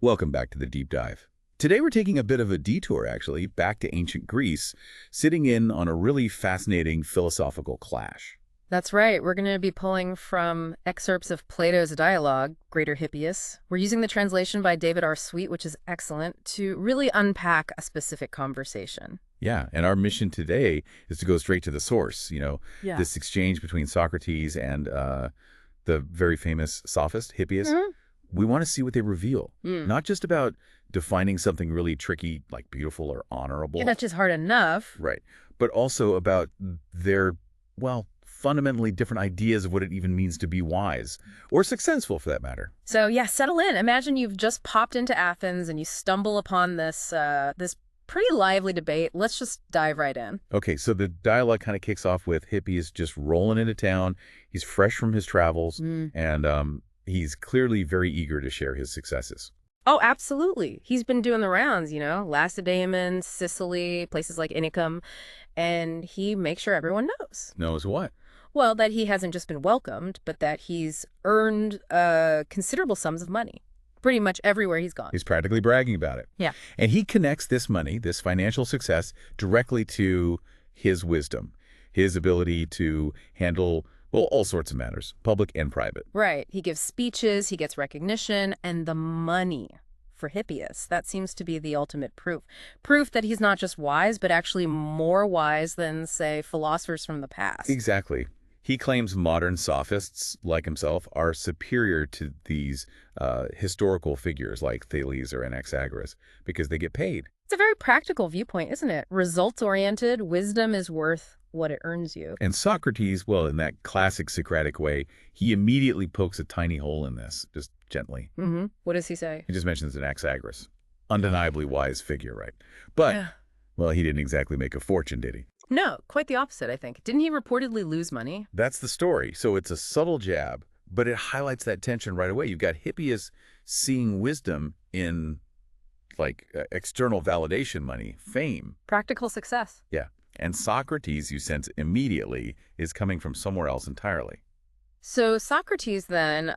Welcome back to the deep dive. Today we're taking a bit of a detour, actually, back to ancient Greece, sitting in on a really fascinating philosophical clash. That's right. We're going to be pulling from excerpts of Plato's dialogue, Greater Hippias. We're using the translation by David R. Sweet, which is excellent, to really unpack a specific conversation. Yeah, and our mission today is to go straight to the source, Yeah. this exchange between Socrates and the very famous sophist, Hippias. Mhm. We want to see what they reveal, Mm. not just about defining something really tricky, like beautiful or honorable. Yeah, that's just hard enough. Right. But also about their, well, fundamentally different ideas of what it even means to be wise or successful for that matter. So yeah, settle in. Imagine you've just popped into Athens and you stumble upon this pretty lively debate. Let's just dive right in. Okay, so the dialogue kind of kicks off with Hippias just rolling into town. He's fresh from his travels, Mm. and he's clearly very eager to share his successes. Oh, absolutely. He's been doing the rounds, Lacedaemon, Sicily, places like Inicum, and he makes sure everyone knows. Knows what? Well, that he hasn't just been welcomed, but that he's earned considerable sums of money pretty much everywhere he's gone. He's practically bragging about it. Yeah. And he connects this money, this financial success, directly to his wisdom, his ability to handle, well, all sorts of matters, public and private. Right. He gives speeches, he gets recognition, and the money for Hippias. That seems to be the ultimate proof. Proof that he's not just wise, but actually more wise than, say, philosophers from the past. Exactly. He claims modern sophists, like himself, are superior to these historical figures like Thales or Anaxagoras because they get paid. It's a very practical viewpoint, isn't it? Results-oriented, wisdom is worth what it earns you. And Socrates, well, in that classic Socratic way, he immediately pokes a tiny hole in this, just gently. Mm-hmm. What does he say? He just mentions Anaxagoras. Undeniably wise figure, right? But, Yeah. well, he didn't exactly make a fortune, did he? No, quite the opposite, I think. Didn't he reportedly lose money? That's the story. So it's a subtle jab, but it highlights that tension right away. You've got Hippias seeing wisdom in, like, external validation money, fame. Practical success. Yeah. And Socrates, you sense immediately, is coming from somewhere else entirely. So Socrates then,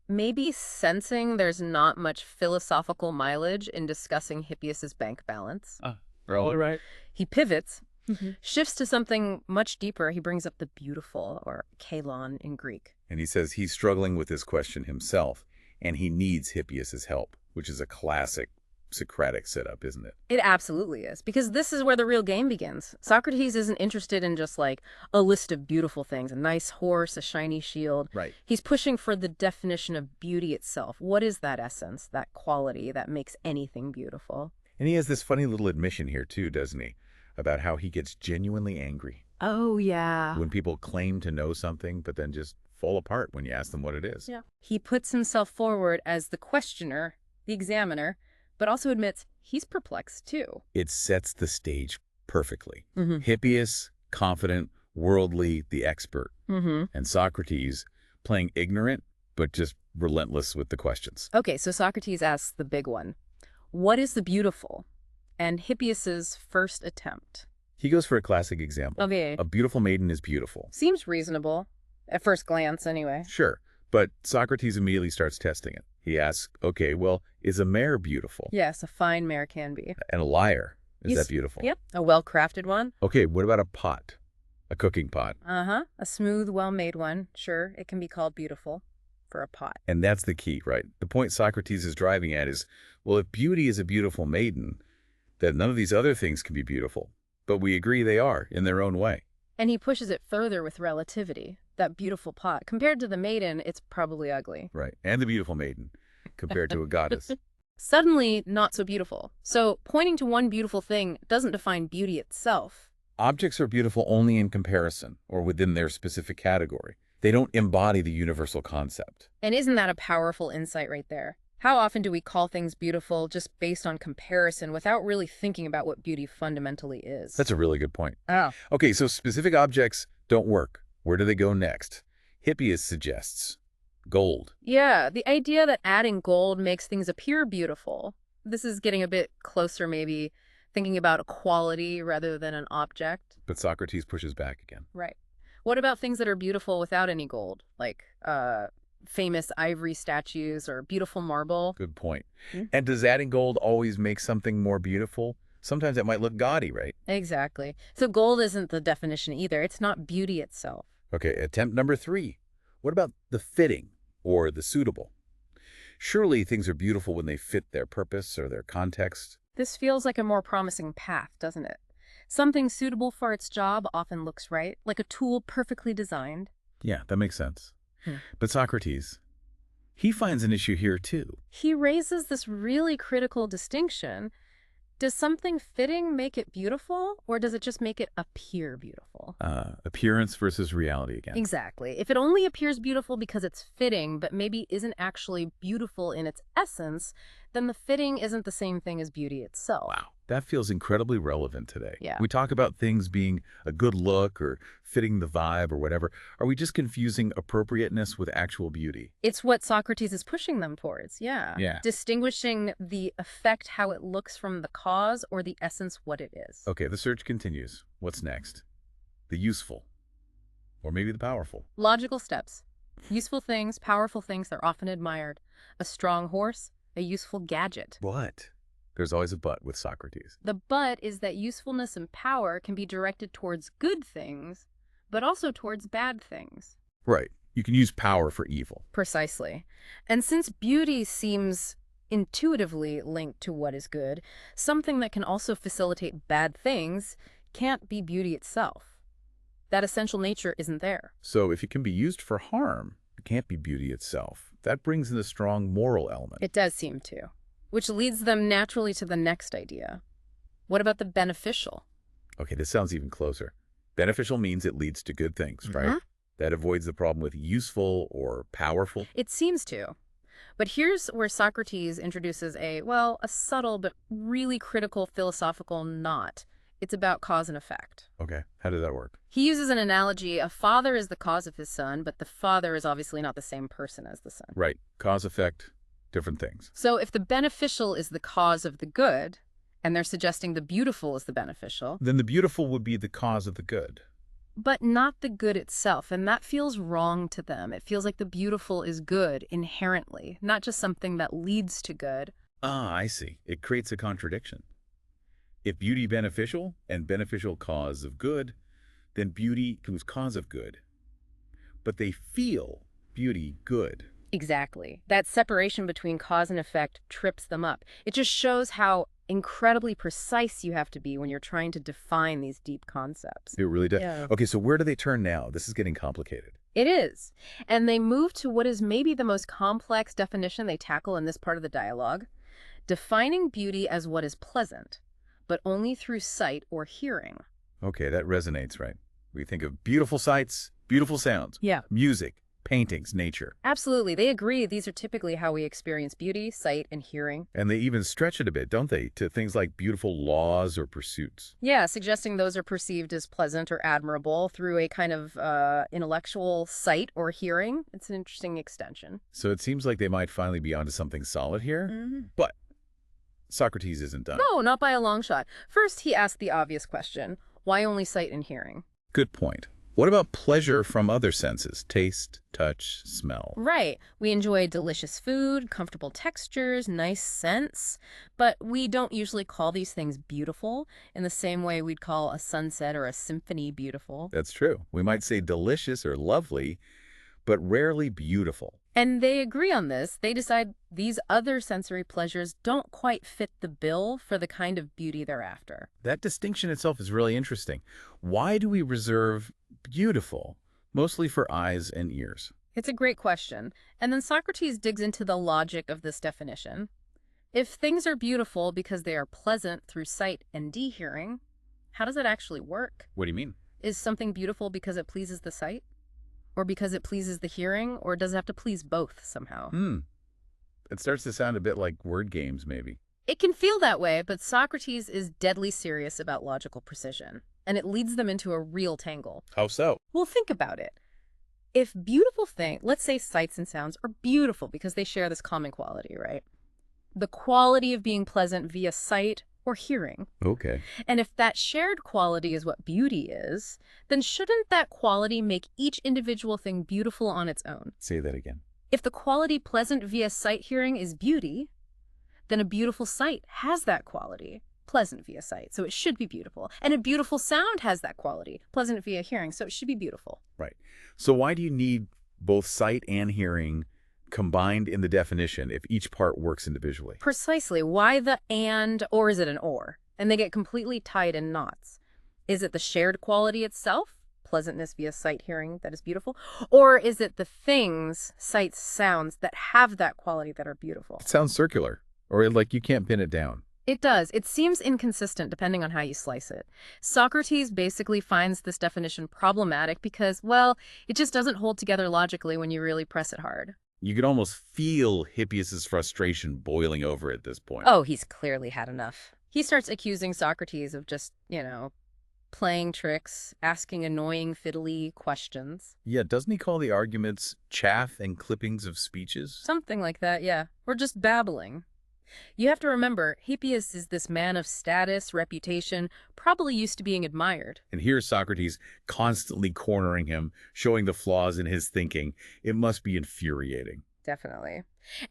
maybe sensing there's not much philosophical mileage in discussing Hippias's bank balance. Right. He pivots, shifts to something much deeper. He brings up the beautiful, or kalon in Greek. And he says he's struggling with this question himself, and he needs Hippias's help, which is a classic Socratic setup, isn't it? It absolutely is, because this is where the real game begins. Socrates isn't interested in just like a list of beautiful things, a nice horse, a shiny shield. Right. He's pushing for the definition of beauty itself. What is that essence, that quality that makes anything beautiful? And he has this funny little admission here, too, doesn't he? About how he gets genuinely angry Oh, yeah. when people claim to know something, but then just fall apart when you ask them what it is. Yeah. He puts himself forward as the questioner, the examiner, but also admits he's perplexed too. It sets the stage perfectly. Mm-hmm. Hippias, confident, worldly, the expert. Mm-hmm. And Socrates, playing ignorant, but just relentless with the questions. Okay, so Socrates asks the big one. What is the beautiful? And Hippias's first attempt. He goes for a classic example. Okay. A beautiful maiden is beautiful. Seems reasonable, at first glance anyway. Sure, but Socrates immediately starts testing it. He asks, okay, well, is a mare beautiful? Yes, a fine mare can be. And a lyre, is Yes. that beautiful? Yep, a well-crafted one. Okay, what about a pot? A cooking pot? Uh-huh, a smooth, well-made one. Sure, it can be called beautiful for a pot. And that's the key, right? The point Socrates is driving at is, well, if beauty is a beautiful maiden, then none of these other things can be beautiful. But we agree they are, in their own way. And he pushes it further with relativity. That beautiful pot. Compared to the maiden, it's probably ugly. Right, and the beautiful maiden, compared to a goddess. Suddenly, not so beautiful. So, pointing to one beautiful thing doesn't define beauty itself. Objects are beautiful only in comparison, or within their specific category. They don't embody the universal concept. And isn't that a powerful insight right there? How often do we call things beautiful just based on comparison without really thinking about what beauty fundamentally is? That's a really good point. Oh. Okay, so specific objects don't work. Where do they go next? Hippias suggests gold. Yeah, the idea that adding gold makes things appear beautiful. This is getting a bit closer, maybe, thinking about a quality rather than an object. But Socrates pushes back again. Right. What about things that are beautiful without any gold? Like famous ivory statues or beautiful marble. Good point. Hmm? And does adding gold always make something more beautiful? Sometimes it might look gaudy, right? Exactly. So gold isn't the definition either. It's not beauty itself. Okay, attempt number 3. What about the fitting or the suitable? Surely things are beautiful when they fit their purpose or their context. This feels like a more promising path, doesn't it? Something suitable for its job often looks right, like a tool perfectly designed. Yeah, that makes sense. Hmm. But Socrates, he finds an issue here too. He raises this really critical distinction. Does something fitting make it beautiful, or does it just make it appear beautiful? Appearance versus reality again. Exactly. If it only appears beautiful because it's fitting, but maybe isn't actually beautiful in its essence, then the fitting isn't the same thing as beauty itself. Wow, that feels incredibly relevant today. Yeah. We talk about things being a good look or fitting the vibe or whatever. Are we just confusing appropriateness with actual beauty? It's what Socrates is pushing them towards, yeah. Yeah. Distinguishing the effect, how it looks, from the cause, or the essence, what it is. Okay, the search continues. What's next? The useful. Or maybe the powerful. Logical steps. Useful things, powerful things, they're often admired. A strong horse, a useful gadget. But there's always a but with Socrates. The but is that usefulness and power can be directed towards good things, but also towards bad things. Right. You can use power for evil. Precisely. And since beauty seems intuitively linked to what is good, something that can also facilitate bad things can't be beauty itself. That essential nature isn't there. So if it can be used for harm, it can't be beauty itself. That brings in a strong moral element. It does seem to. Which leads them naturally to the next idea. What about the beneficial? Okay, this sounds even closer. Beneficial means it leads to good things, right? Uh-huh. That avoids the problem with useful or powerful. It seems to. But here's where Socrates introduces a subtle but really critical philosophical knot. It's about cause and effect. Okay, how does that work? He uses an analogy. A father is the cause of his son, but the father is obviously not the same person as the son. Right, cause, effect, different things. So if the beneficial is the cause of the good, and they're suggesting the beautiful is the beneficial, Then the beautiful would be the cause of the good. but not the good itself, and that feels wrong to them. It feels like the beautiful is good inherently, not just something that leads to good. Ah, I see. It creates a contradiction. If beauty beneficial and beneficial cause of good, then beauty whose cause of good. But they feel beauty good. Exactly. That separation between cause and effect trips them up. It just shows how incredibly precise you have to be when you're trying to define these deep concepts. It really does. Yeah. Okay, so where do they turn now? This is getting complicated. It is. And they move to what is maybe the most complex definition they tackle in this part of the dialogue, defining beauty as what is pleasant, but only through sight or hearing. Okay, that resonates, right? We think of beautiful sights, beautiful sounds, Yeah. music, paintings, nature. Absolutely. They agree these are typically how we experience beauty, sight, and hearing. And they even stretch it a bit, don't they, to things like beautiful laws or pursuits. Yeah, suggesting those are perceived as pleasant or admirable through a kind of intellectual sight or hearing. It's an interesting extension. So it seems like they might finally be onto something solid here. Mm-hmm. But Socrates isn't done. No, not by a long shot. First, he asked the obvious question, why only sight and hearing? Good point. What about pleasure from other senses? Taste, touch, smell. Right. We enjoy delicious food, comfortable textures, nice scents, but we don't usually call these things beautiful in the same way we'd call a sunset or a symphony beautiful. That's true. We might say delicious or lovely, but rarely beautiful. And they agree on this. They decide these other sensory pleasures don't quite fit the bill for the kind of beauty they're after. That distinction itself is really interesting. Why do we reserve beautiful mostly for eyes and ears? It's a great question. And then Socrates digs into the logic of this definition. If things are beautiful because they are pleasant through sight and hearing, how does it actually work? What do you mean? Is something beautiful because it pleases the sight? Or because it pleases the hearing? Or does it have to please both somehow? It starts to sound a bit like word games, maybe. It can feel that way, but Socrates is deadly serious about logical precision, and it leads them into a real tangle. How so? Well, think about it. If beautiful things, let's say sights and sounds, are beautiful because they share this common quality, right? The quality of being pleasant via sight or hearing. Okay. And if that shared quality is what beauty is, then shouldn't that quality make each individual thing beautiful on its own? Say that again. If the quality pleasant via sight hearing is beauty, then a beautiful sight has that quality, pleasant via sight, so it should be beautiful. And a beautiful sound has that quality, pleasant via hearing, so it should be beautiful. Right. So why do you need both sight and hearing combined in the definition if each part works individually? Precisely. Why the and, or is it an or? And they get completely tied in knots. Is it the shared quality itself, pleasantness via sight hearing, that is beautiful? Or is it the things, sights, sounds, that have that quality that are beautiful? It sounds circular, or like you can't pin it down. It does. It seems inconsistent depending on how you slice it. Socrates basically finds this definition problematic because, well, it just doesn't hold together logically when you really press it hard. You could almost feel Hippias' frustration boiling over at this point. Oh, he's clearly had enough. He starts accusing Socrates of just, playing tricks, asking annoying, fiddly questions. Yeah, doesn't he call the arguments chaff and clippings of speeches? Something like that, yeah. Or just babbling. You have to remember, Hippias is this man of status, reputation, probably used to being admired. And here's Socrates constantly cornering him, showing the flaws in his thinking. It must be infuriating. Definitely.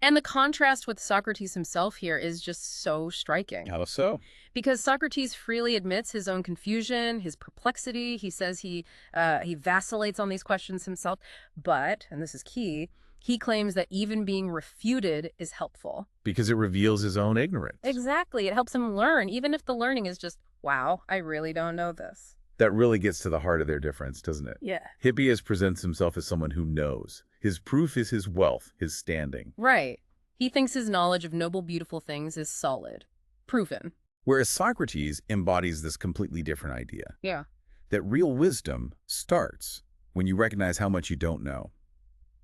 And the contrast with Socrates himself here is just so striking. How so? Because Socrates freely admits his own confusion, his perplexity. He says he vacillates on these questions himself. But, and this is key, he claims that even being refuted is helpful. Because it reveals his own ignorance. Exactly. It helps him learn, even if the learning is just, wow, I really don't know this. That really gets to the heart of their difference, doesn't it? Yeah. Hippias presents himself as someone who knows. His proof is his wealth, his standing. Right. He thinks his knowledge of noble, beautiful things is solid. Proven. Whereas Socrates embodies this completely different idea. Yeah. That real wisdom starts when you recognize how much you don't know.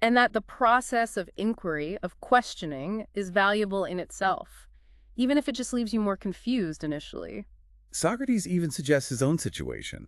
And that the process of inquiry, of questioning, is valuable in itself, even if it just leaves you more confused initially. Socrates even suggests his own situation.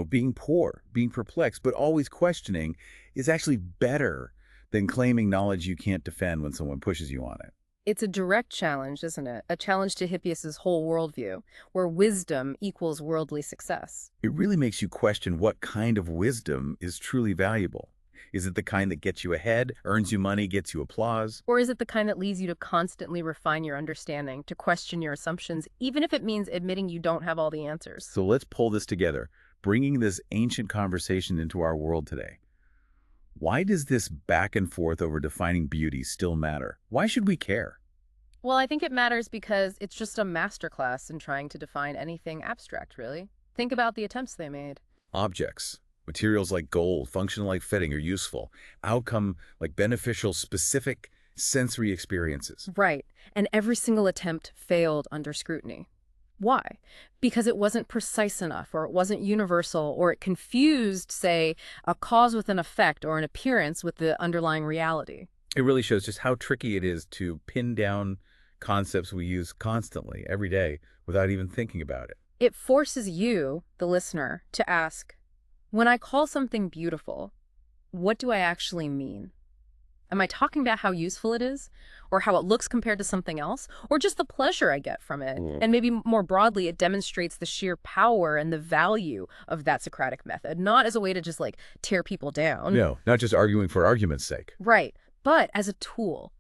Being poor, being perplexed, but always questioning is actually better than claiming knowledge you can't defend when someone pushes you on it. It's a direct challenge, isn't it? A challenge to Hippias' whole worldview, where wisdom equals worldly success. It really makes you question what kind of wisdom is truly valuable. Is it the kind that gets you ahead, earns you money, gets you applause? Or is it the kind that leads you to constantly refine your understanding, to question your assumptions, even if it means admitting you don't have all the answers? So let's pull this together, bringing this ancient conversation into our world today. Why does this back and forth over defining beauty still matter? Why should we care? Well, I think it matters because it's just a masterclass in trying to define anything abstract, really. Think about the attempts they made. Objects. Materials like gold, function like fitting, are useful. Outcome like beneficial, specific sensory experiences. Right. And every single attempt failed under scrutiny. Why? Because it wasn't precise enough, or it wasn't universal, or it confused, say, a cause with an effect or an appearance with the underlying reality. It really shows just how tricky it is to pin down concepts we use constantly, every day, without even thinking about it. It forces you, the listener, to ask, when I call something beautiful, what do I actually mean? Am I talking about how useful it is, or how it looks compared to something else, or just the pleasure I get from it? And maybe more broadly, it demonstrates the sheer power and the value of that Socratic method, not as a way to just tear people down. No, not just arguing for argument's sake. Right, but as a tool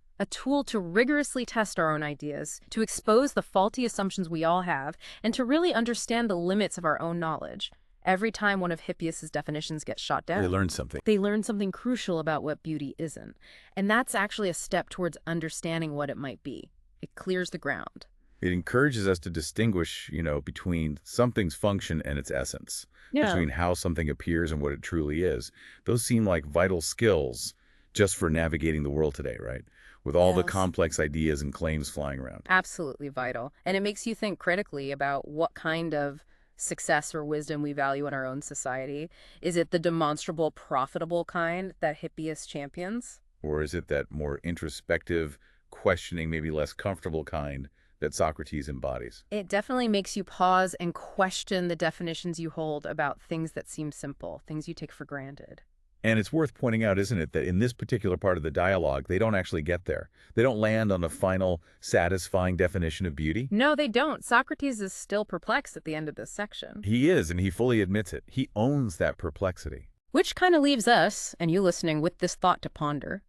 to rigorously test our own ideas, to expose the faulty assumptions we all have, and to really understand the limits of our own knowledge. Every time one of Hippias' definitions gets shot down, They learn something. they learn something crucial about what beauty isn't. And that's actually a step towards understanding what it might be. It clears the ground. It encourages us to distinguish, between something's function and its essence, between how something appears and what it truly is. Those seem like vital skills just for navigating the world today, right? With all the Yes. complex ideas and claims flying around. Absolutely vital. And it makes you think critically about what kind of success or wisdom we value in our own society. Is it the demonstrable, profitable kind that Hippias champions? Or is it that more introspective, questioning, maybe less comfortable kind that Socrates embodies? It definitely makes you pause and question the definitions you hold about things that seem simple, things you take for granted. And it's worth pointing out, isn't it, that in this particular part of the dialogue, they don't actually get there. They don't land on a final, satisfying definition of beauty. No, they don't. Socrates is still perplexed at the end of this section. He is, and he fully admits it. He owns that perplexity. Which kind of leaves us, and you listening, with this thought to ponder.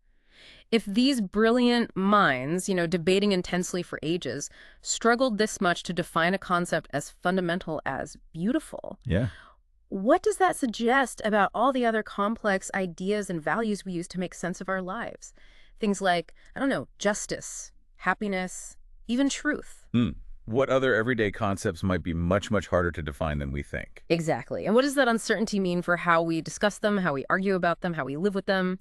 If these brilliant minds, debating intensely for ages, struggled this much to define a concept as fundamental as beautiful, Yeah. what does that suggest about all the other complex ideas and values we use to make sense of our lives? Things like, I don't know, justice, happiness, even truth. What other everyday concepts might be much, much harder to define than we think? Exactly. And what does that uncertainty mean for how we discuss them, how we argue about them, how we live with them?